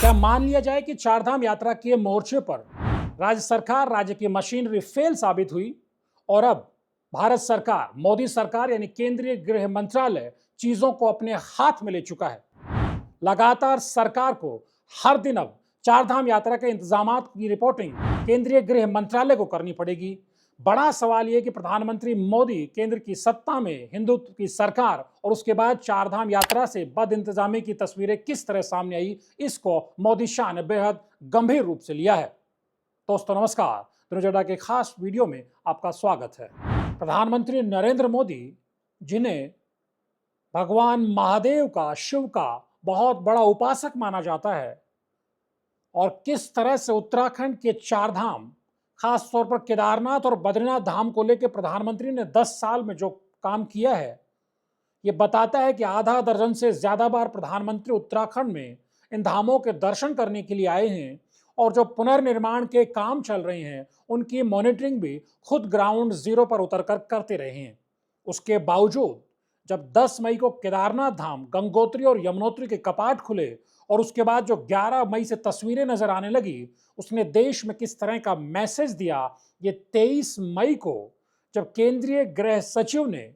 क्या मान लिया जाए कि चारधाम यात्रा के मोर्चे पर राज्य सरकार, राज्य की मशीनरी फेल साबित हुई और अब भारत सरकार, मोदी सरकार यानी केंद्रीय गृह मंत्रालय चीजों को अपने हाथ में ले चुका है। लगातार सरकार को हर दिन अब चारधाम यात्रा के इंतजामात की रिपोर्टिंग केंद्रीय गृह मंत्रालय को करनी पड़ेगी। बड़ा सवाल यह कि प्रधानमंत्री मोदी केंद्र की सत्ता में हिंदुत्व की सरकार और उसके बाद चारधाम यात्रा से बद इंतजामी की तस्वीरें किस तरह सामने आई, इसको मोदी शाह ने बेहद गंभीर रूप से लिया है। दोस्तों नमस्कार, दिनचर्या के खास वीडियो में आपका स्वागत है। प्रधानमंत्री नरेंद्र मोदी, जिन्हें भगवान महादेव का, शिव का बहुत बड़ा उपासक माना जाता है, और किस तरह से उत्तराखंड के चार धाम, खास तौर पर केदारनाथ और बद्रीनाथ धाम को लेकर प्रधानमंत्री ने 10 साल में जो काम किया है, ये बताता है कि आधा दर्जन से ज्यादा बार प्रधानमंत्री उत्तराखंड में इन धामों के दर्शन करने के लिए आए हैं और जो पुनर्निर्माण के काम चल रहे हैं उनकी मॉनिटरिंग भी खुद ग्राउंड जीरो पर उतरकर करते रहे हैं। उसके बावजूद जब 10 मई को केदारनाथ धाम, गंगोत्री और यमुनोत्री के कपाट खुले और उसके बाद जो 11 मई से तस्वीरें नजर आने लगी, उसने देश में किस तरह का मैसेज दिया। ये 23 मई को जब केंद्रीय गृह सचिव ने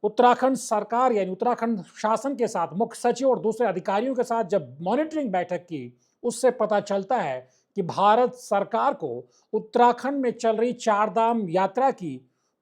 उत्तराखंड सरकार यानी उत्तराखंड शासन के साथ मुख्य सचिव और दूसरे अधिकारियों के साथ जब मॉनिटरिंग बैठक की, उससे पता चलता है कि भारत सरकार को उत्तराखंड में चल रही चारधाम यात्रा की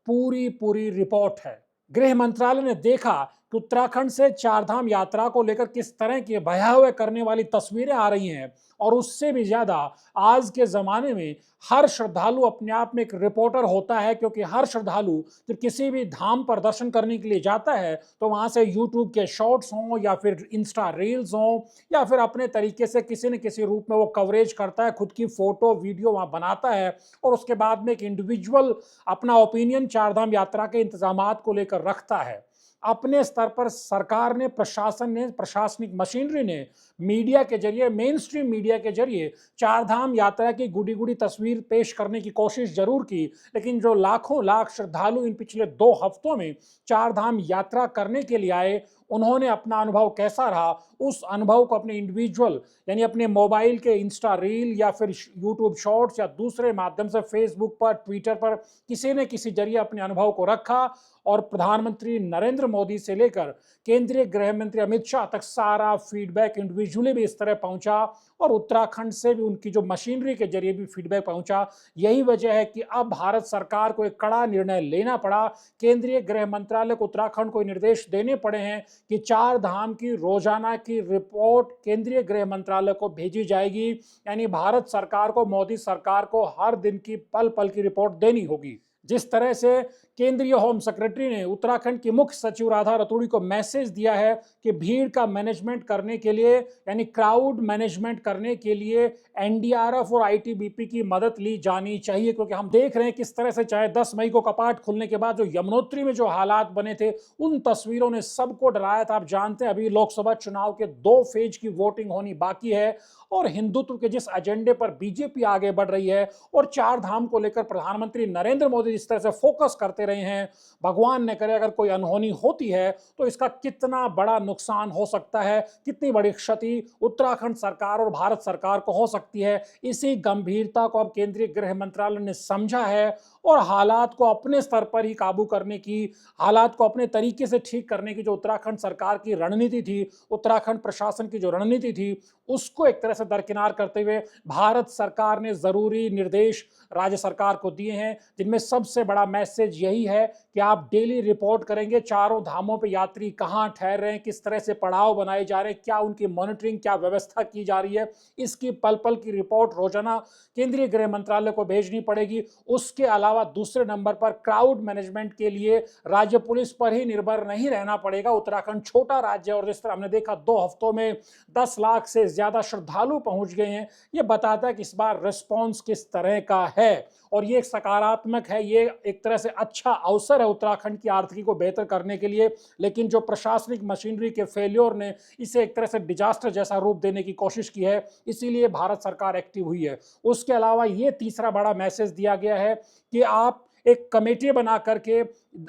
पूरी रिपोर्ट है। गृह मंत्रालय ने देखा कि उत्तराखंड से चारधाम यात्रा को लेकर किस तरह की भयावह करने वाली तस्वीरें आ रही हैं, और उससे भी ज्यादा आज के जमाने में हर श्रद्धालु अपने आप में एक रिपोर्टर होता है, क्योंकि हर श्रद्धालु जब किसी भी धाम पर दर्शन करने के लिए जाता है तो वहां से यूट्यूब के शॉर्ट्स हों या फिर इंस्टा रील्स हों या फिर अपने तरीके से किसी न किसी रूप में वो कवरेज करता है, खुद की फोटो वीडियो वहां बनाता है और उसके बाद में एक इंडिविजुअल अपना ओपिनियन चारधाम यात्रा के इंतजामात को लेकर रखता है। अपने स्तर पर सरकार ने, प्रशासन ने, प्रशासनिक मशीनरी ने मीडिया के जरिए, मेन स्ट्रीम मीडिया के जरिए चारधाम यात्रा की गुडी तस्वीर पेश करने की कोशिश जरूर की, लेकिन जो लाखों लाख श्रद्धालु इन पिछले 2 हफ्तों में चारधाम यात्रा करने के लिए आए, उन्होंने अपना अनुभव कैसा रहा, उस अनुभव को अपने इंडिविजुअल यानी अपने मोबाइल के इंस्टा रील या फिर यूट्यूब शॉर्ट्स या दूसरे माध्यम से फेसबुक पर, ट्विटर पर किसी न किसी जरिए अपने अनुभव को रखा और प्रधानमंत्री नरेंद्र मोदी से लेकर केंद्रीय गृह मंत्री अमित शाह तक सारा फीडबैक इंडिविजुअली भी इस तरह पहुंचा और उत्तराखंड से भी उनकी जो मशीनरी के जरिए भी फीडबैक पहुंचा। यही वजह है कि अब भारत सरकार को एक कड़ा निर्णय लेना पड़ा। केंद्रीय गृह मंत्रालय को उत्तराखंड को निर्देश देने पड़े हैं कि चार धाम की रोजाना की रिपोर्ट केंद्रीय गृह मंत्रालय को भेजी जाएगी, यानी भारत सरकार को, मोदी सरकार को हर दिन की पल पल की रिपोर्ट देनी होगी। जिस तरह से केंद्रीय होम सेक्रेटरी ने उत्तराखंड की मुख्य सचिव राधा रतूड़ी को मैसेज दिया है कि भीड़ का मैनेजमेंट करने के लिए यानी क्राउड मैनेजमेंट करने के लिए एनडीआरएफ और आईटीबीपी की मदद ली जानी चाहिए, क्योंकि हम देख रहे हैं किस तरह से चाहे 10 मई को कपाट खुलने के बाद जो यमुनोत्री में जो हालात बने थे, उन तस्वीरों ने सबको डराया था। आप जानते हैं अभी लोकसभा चुनाव के 2 फेज की वोटिंग होनी बाकी है और हिंदुत्व के जिस एजेंडे पर बीजेपी आगे बढ़ रही है और चार धाम को लेकर प्रधानमंत्री नरेंद्र मोदी जिस तरह से फोकस करते रहे हैं, भगवान ने करे अगर कोई अनहोनी होती है तो इसका कितना बड़ा नुकसान हो सकता है, कितनी बड़ी क्षति उत्तराखंड सरकार और भारत सरकार को हो सकती है। इसी गंभीरता को अब केंद्रीय गृह मंत्रालय ने समझा है और हालात को अपने स्तर पर ही काबू करने की, हालात को अपने तरीके से ठीक करने की जो उत्तराखंड सरकार की रणनीति थी, उत्तराखंड प्रशासन की जो रणनीति थी, उसको एक तरह से दरकिनार करते हुए भारत सरकार ने जरूरी निर्देश राज्य सरकार को दिए हैं, जिनमें सबसे बड़ा मैसेज यही है कि आप डेली रिपोर्ट करेंगे चारों धामों पे यात्री कहां ठहर रहे हैं, किस तरह से पड़ाव बनाए जा रहे हैं, क्या उनकी मॉनिटरिंग, क्या व्यवस्था की जा रही है, इसकी पल पल की रिपोर्ट रोजाना केंद्रीय गृह मंत्रालय को भेजनी पड़ेगी। उसके अलावा दूसरे नंबर पर क्राउड मैनेजमेंट के लिए राज्य पुलिस पर ही निर्भर नहीं रहना पड़ेगा। उत्तराखंड छोटा राज्य है और जिस तरह हमने देखा 2 हफ्तों में 10 लाख से ज्यादा श्रद्धालु पहुंच गए हैं, ये बताता है कि इस बार रिस्पॉन्स किस तरह का है और ये एक सकारात्मक है, ये एक तरह से अच्छा अवसर है उत्तराखंड की आर्थिकी को बेहतर करने के लिए। लेकिन जो प्रशासनिक मशीनरी के फेल्योर ने इसे एक तरह से डिजास्टर जैसा रूप देने की कोशिश की है, इसीलिए भारत सरकार एक्टिव हुई है। उसके अलावा ये तीसरा बड़ा मैसेज दिया गया है कि आप एक कमेटी बना करके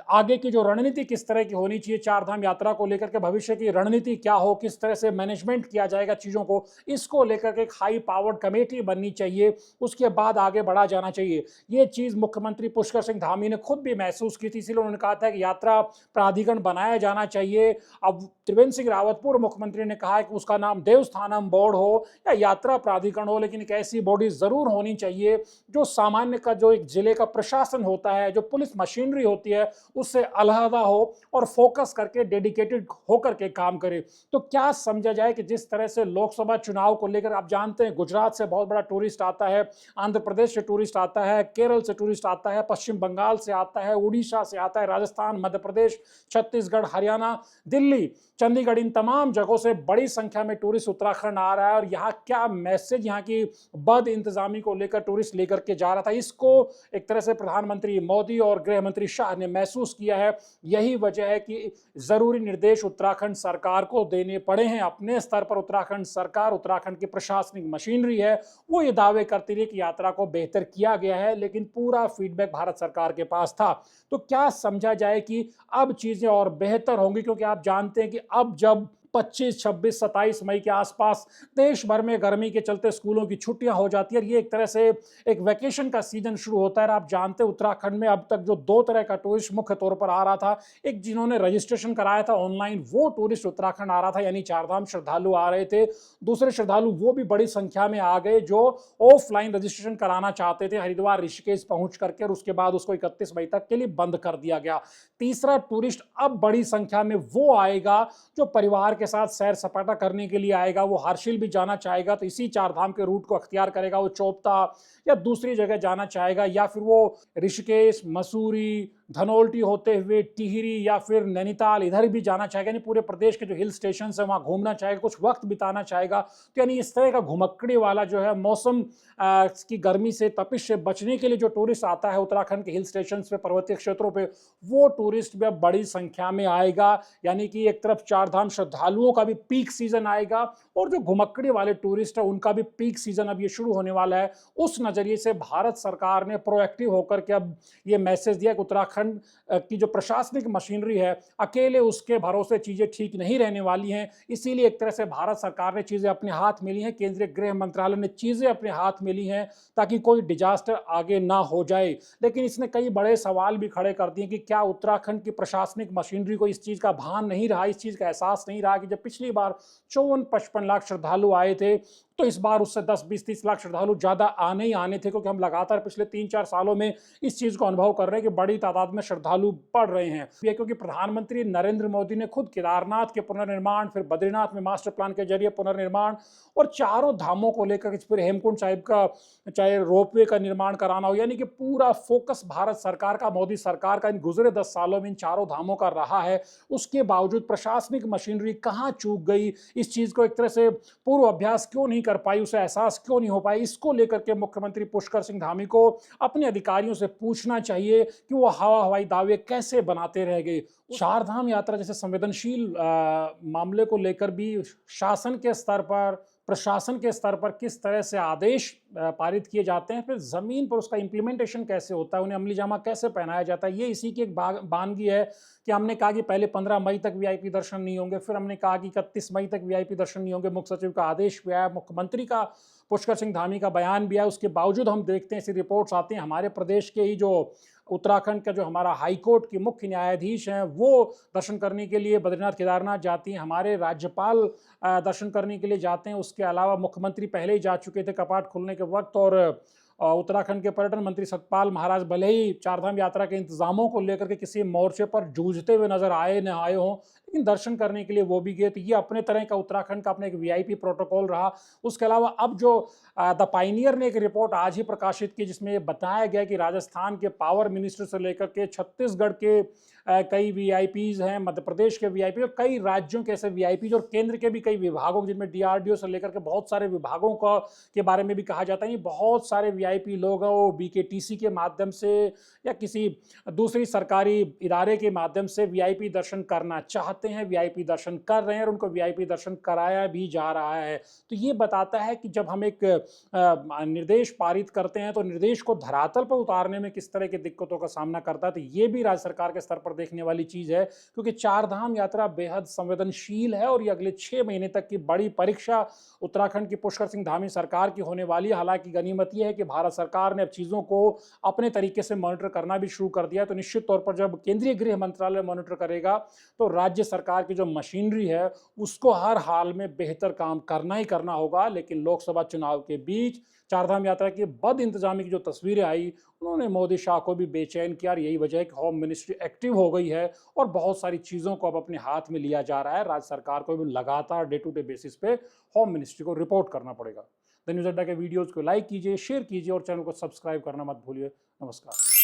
आगे की जो रणनीति किस तरह की होनी चाहिए, चार धाम यात्रा को लेकर के भविष्य की रणनीति क्या हो, किस तरह से मैनेजमेंट किया जाएगा चीज़ों को, इसको लेकर के एक हाई पावर्ड कमेटी बननी चाहिए, उसके बाद आगे बढ़ा जाना चाहिए। ये चीज़ मुख्यमंत्री पुष्कर सिंह धामी ने खुद भी महसूस की थी, इसीलिए उन्होंने कहा था कि यात्रा प्राधिकरण बनाया जाना चाहिए। अब त्रिवेंद्र सिंह रावत पूर्व मुख्यमंत्री ने कहा है कि उसका नाम देवस्थानम बोर्ड हो या यात्रा प्राधिकरण हो, लेकिन एक ऐसी बॉडी जरूर होनी चाहिए जो सामान्य का, जो एक जिले का प्रशासन होता है, जो पुलिस मशीनरी होती है, उससे अलहदा हो और फोकस करके डेडिकेटेड होकर के काम करे। तो क्या समझा जाए कि जिस तरह से लोकसभा चुनाव को लेकर आप जानते हैं, गुजरात से बहुत बड़ा टूरिस्ट आता है, आंध्र प्रदेश से टूरिस्ट आता है, केरल से टूरिस्ट आता है, पश्चिम बंगाल से आता है, उड़ीसा से आता है, राजस्थान, मध्य प्रदेश, छत्तीसगढ़, हरियाणा, दिल्ली, चंडीगढ़, इन तमाम जगहों से बड़ी संख्या में टूरिस्ट उत्तराखंड आ रहा है। और यहाँ क्या मैसेज यहाँ की बद इंतजामी को लेकर टूरिस्ट लेकर के जा रहा था, इसको एक तरह से प्रधानमंत्री मोदी और गृह मंत्री शाह ने महसूस किया है। यही वजह है कि जरूरी निर्देश उत्तराखंड सरकार को देने पड़े हैं। अपने स्तर पर उत्तराखंड सरकार, उत्तराखंड की प्रशासनिक मशीनरी है, वो ये दावे करती रही कि यात्रा को बेहतर किया गया है, लेकिन पूरा फीडबैक भारत सरकार के पास था। तो क्या समझा जाए कि अब चीजें और बेहतर होंगी, क्योंकि आप जानते हैं कि अब जब 25, 26, 27 मई के आसपास देश भर में गर्मी के चलते स्कूलों की छुट्टियां हो जाती है, ये एक तरह से एक वैकेशन का सीजन शुरू होता है। आप जानते हैं उत्तराखंड में अब तक जो दो तरह का टूरिस्ट मुख्य तौर पर आ रहा था, एक जिन्होंने रजिस्ट्रेशन कराया था ऑनलाइन, वो टूरिस्ट उत्तराखंड आ रहा था, यानी चारधाम श्रद्धालु आ रहे थे। दूसरे श्रद्धालु वो भी बड़ी संख्या में आ गए जो ऑफलाइन रजिस्ट्रेशन कराना चाहते थे, हरिद्वार, ऋषिकेश पहुंच करके, और उसके बाद उसको 31 मई तक के लिए बंद कर दिया गया। तीसरा टूरिस्ट अब बड़ी संख्या में वो आएगा जो परिवार के साथ सैर सपाटा करने के लिए आएगा, वो हर्षिल भी जाना चाहेगा तो इसी चार धाम के रूट को अख्तियार करेगा, वो चोपता या दूसरी जगह जाना चाहेगा, या फिर वो ऋषिकेश, मसूरी, धनोल्टी होते हुए टिहरी या फिर नैनीताल इधर भी जाना चाहेगा, यानी पूरे प्रदेश के जो हिल स्टेशन है वहां घूमना चाहेगा, कुछ वक्त बिताना चाहेगा। तो यानी इस तरह का घुमक्कड़ी वाला जो है मौसम की गर्मी से, तपिश से बचने के लिए जो टूरिस्ट आता है उत्तराखंड के हिल स्टेशन पे, पर्वतीय क्षेत्रों पे, वो टूरिस्ट भी अब बड़ी संख्या में आएगा। यानी कि एक तरफ चार धाम श्रद्धालुओं का भी पीक सीजन आएगा और जो घुमक्कड़ी वाले टूरिस्ट है उनका भी पीक सीजन अब ये शुरू होने वाला है। उस नजरिए से भारत सरकार ने प्रोएक्टिव होकर के अब ये मैसेज दिया कि उत्तराखंड की जो प्रशासनिक मशीनरी है, अकेले उसके भरोसे चीजें ठीक नहीं रहने वाली हैं। इसीलिए एक तरह से भारत सरकार ने चीजें अपने हाथ में ली हैं, केंद्रीय गृह मंत्रालय ने चीजें अपने हाथ में ली हैं ताकि कोई डिजास्टर आगे ना हो जाए। लेकिन इसने कई बड़े सवाल भी खड़े कर दिए कि क्या उत्तराखंड की प्रशासनिक मशीनरी को इस चीज का भान नहीं रहा, इस चीज का एहसास नहीं रहा कि जब पिछली बार 54-55 लाख श्रद्धालु आए थे, तो इस बार उससे 10, 20, 30 लाख श्रद्धालु ज्यादा आने ही आने थे, क्योंकि हम लगातार पिछले 3-4 सालों में इस चीज को अनुभव कर रहे हैं कि बड़ी तादाद में श्रद्धालु बढ़ रहे हैं। ये क्योंकि प्रधानमंत्री नरेंद्र मोदी ने खुद केदारनाथ के पुनर्निर्माण, फिर बद्रीनाथ में मास्टर प्लान के जरिए पुनर्निर्माण, और चारों धामों को लेकर, फिर हेमकुंड साहिब का चाहे रोपवे का निर्माण कराना हो, यानी कि पूरा फोकस भारत सरकार का, मोदी सरकार का इन गुजरे 10 सालों में इन चारों धामों का रहा है। उसके बावजूद प्रशासनिक मशीनरी कहाँ चूक गई, इस चीज को एक तरह से पूर्व अभ्यास क्यों नहीं कर पाई, उसे एहसास क्यों नहीं हो पाई, इसको लेकर के मुख्यमंत्री पुष्कर सिंह धामी को अपने अधिकारियों से पूछना चाहिए कि वो हवाई दावे कैसे बनाते रह गए। चार धाम यात्रा जैसे संवेदनशील मामले को लेकर भी शासन के स्तर पर, प्रशासन के स्तर पर किस तरह से आदेश पारित किए जाते हैं, फिर जमीन पर उसका इंप्लीमेंटेशन कैसे होता है, उन्हें अमली जामा कैसे पहनाया जाता है, ये इसी की एक बानगी है कि हमने कहा कि पहले 15 मई तक वीआईपी दर्शन नहीं होंगे, फिर हमने कहा कि 31 मई तक वीआईपी दर्शन नहीं होंगे। मुख्य सचिव का आदेश भी आया, मुख्यमंत्री का, पुष्कर सिंह धामी का बयान भी आया, उसके बावजूद हम देखते हैं ऐसी रिपोर्ट्स आती हैं, हमारे प्रदेश के ही जो उत्तराखंड का जो हमारा हाईकोर्ट की मुख्य न्यायाधीश हैं वो दर्शन करने के लिए बद्रीनाथ केदारनाथ जाती हैं, हमारे राज्यपाल दर्शन करने के लिए जाते हैं, उसके अलावा मुख्यमंत्री पहले ही जा चुके थे कपाट खुलने के वक्त, और उत्तराखंड के पर्यटन मंत्री सतपाल महाराज भले ही चारधाम यात्रा के इंतजामों को लेकर के किसी मोर्चे पर जूझते हुए नजर आए न आए हों, लेकिन दर्शन करने के लिए वो भी गए। तो ये अपने तरह का उत्तराखंड का अपना एक वीआईपी प्रोटोकॉल रहा। उसके अलावा अब जो द पाइनियर ने एक रिपोर्ट आज ही प्रकाशित की जिसमें ये बताया गया कि राजस्थान के पावर मिनिस्टर से लेकर के छत्तीसगढ़ के कई वीआईपीज हैं, मध्य प्रदेश के वीआईपी और कई राज्यों के ऐसे वीआईपीज और केंद्र के भी कई विभागों जिनमें डीआरडीओ से लेकर के बहुत सारे विभागों का के बारे में भी कहा जाता है, ये बहुत सारे वीआईपी लोग हैं वो बीकेटीसी के माध्यम से या किसी दूसरी सरकारी इदारे के माध्यम से वीआईपी दर्शन करना चाहते हैं, वीआईपी दर्शन कर रहे हैं और उनको वीआईपी दर्शन कराया भी जा रहा है। तो ये बताता है कि जब हम एक निर्देश पारित करते हैं तो निर्देश को धरातल पर उतारने में किस तरह की दिक्कतों का सामना करता है। तो ये भी राज्य सरकार के स्तर पर देखने वाली चीज है, क्योंकि चार धाम यात्रा बेहद संवेदनशील है और ये अगले 6 महीने तक की बड़ी परीक्षा उत्तराखंड की पुष्कर सिंह धामी सरकार की होने वाली है। हालांकि गनीमत यह है कि भारत सरकार ने अब चीजों को अपने तरीके से मॉनिटर करना भी शुरू कर दिया है। तो निश्चित तौर पर जब केंद्रीय गृह मंत्रालय मॉनिटर करेगा तो राज्य सरकार की जो मशीनरी है उसको हर हाल में बेहतर काम करना ही करना होगा। लेकिन लोकसभा चुनाव के बीच चारधाम यात्रा की बद इंतजामी की जो तस्वीरें आई उन्होंने मोदी शाह को भी बेचैन किया और यही वजह है कि होम मिनिस्ट्री एक्टिव हो गई है और बहुत सारी चीज़ों को अब अपने हाथ में लिया जा रहा है। राज्य सरकार को भी लगातार डे टू डे बेसिस पे होम मिनिस्ट्री को रिपोर्ट करना पड़ेगा। द न्यूज़ अड्डा के वीडियोज़ को लाइक कीजिए, शेयर कीजिए और चैनल को सब्सक्राइब करना मत भूलिए। नमस्कार।